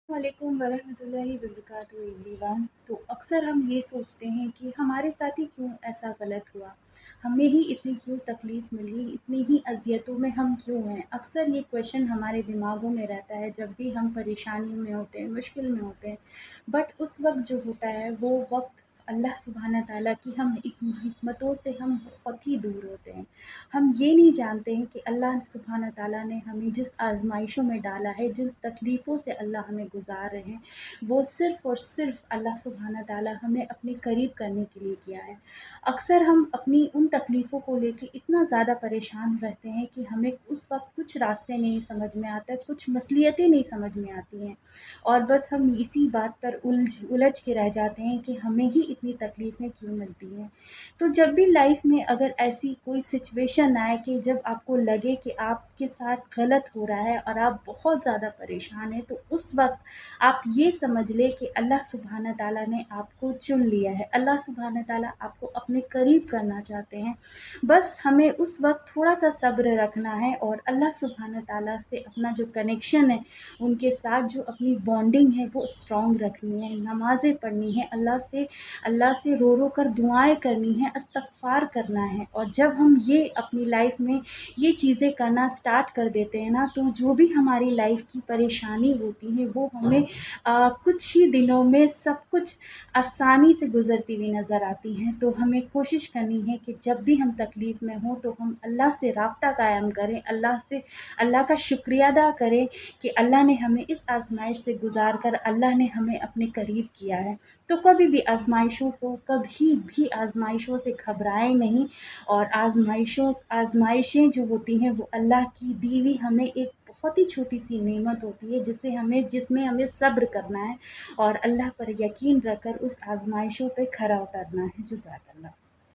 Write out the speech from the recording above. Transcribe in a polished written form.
वालेकुम वरहमतुल्लाहि वबरकातुहू एवरीवन। तो अक्सर हम ये सोचते हैं कि हमारे साथ ही क्यों ऐसा गलत हुआ, हमें ही इतनी क्यों तकलीफ़ मिली, इतनी ही अज़ियतों में हम क्यों हैं। अक्सर ये क्वेश्चन हमारे दिमागों में रहता है जब भी हम परेशानी में होते हैं, मुश्किल में होते हैं। बट उस वक़्त जो होता है वो वक़्त अल्लाह सुब्हाना ताला की हम हिकमतों से हम बहुत ही दूर होते हैं। हम ये नहीं जानते हैं कि अल्लाह सुब्हाना ताला ने हमें जिस आज़माइशों में डाला है, जिस तकलीफ़ों से अल्लाह हमें गुज़ार रहे हैं, वो सिर्फ़ और सिर्फ़ अल्लाह सुब्हाना ताला हमें अपने करीब करने के लिए किया है। अक्सर हम अपनी उन तकलीफ़ों को लेके इतना ज़्यादा परेशान रहते हैं कि हमें उस वक़्त कुछ रास्ते नहीं समझ में आते, कुछ मसलियतें नहीं समझ में आती हैं और बस हम इसी बात पर उलझ के रह जाते हैं कि हमें ही इतनी तकलीफ़ें क्यों मिलती हैं। तो जब भी लाइफ में अगर ऐसी कोई सिचुएशन आए कि जब आपको लगे कि आपके साथ गलत हो रहा है और आप बहुत ज़्यादा परेशान हैं, तो उस वक़्त आप ये समझ लें कि अल्लाह सुब्हाना ताला ने आपको चुन लिया है। अल्लाह सुब्हाना ताला आपको अपने करीब करना चाहते हैं। बस हमें उस वक़्त थोड़ा-सा सब्र रखना है और अल्लाह सुब्हाना ताला से अपना जो कनेक्शन है, उनके साथ जो अपनी बॉन्डिंग है वो स्ट्रॉन्ग रखनी है, नमाज़ें पढ़नी है, अल्लाह से रो-रो कर दुआएँ करनी है, इस्तग़फ़ार करना है। और जब हम ये अपनी लाइफ़ में ये चीज़ें करना स्टार्ट कर देते हैं ना, तो जो भी हमारी लाइफ़ की परेशानी होती है वो हमें कुछ ही दिनों में सब कुछ आसानी से गुज़रती हुई नज़र आती हैं। तो हमें कोशिश करनी है कि जब भी हम तकलीफ़ में हों तो हम अल्लाह से राब्ता कायम करें, अल्लाह का शुक्रिया अदा करें कि अल्लाह ने हमें इस आज़माइश से गुज़ार कर अल्लाह ने हमें अपने करीब किया है। तो कभी भी कभी भी आज़माइशों से घबराएँ नहीं और आज़माइशें जो होती हैं वो अल्लाह की दी हुई हमें एक बहुत ही छोटी-सी नेमत होती है जिसमें हमें सब्र करना है और अल्लाह पर यकीन रखकर उस आज़माइशों पे खरा उतरना है। जज़ाकल्लाह।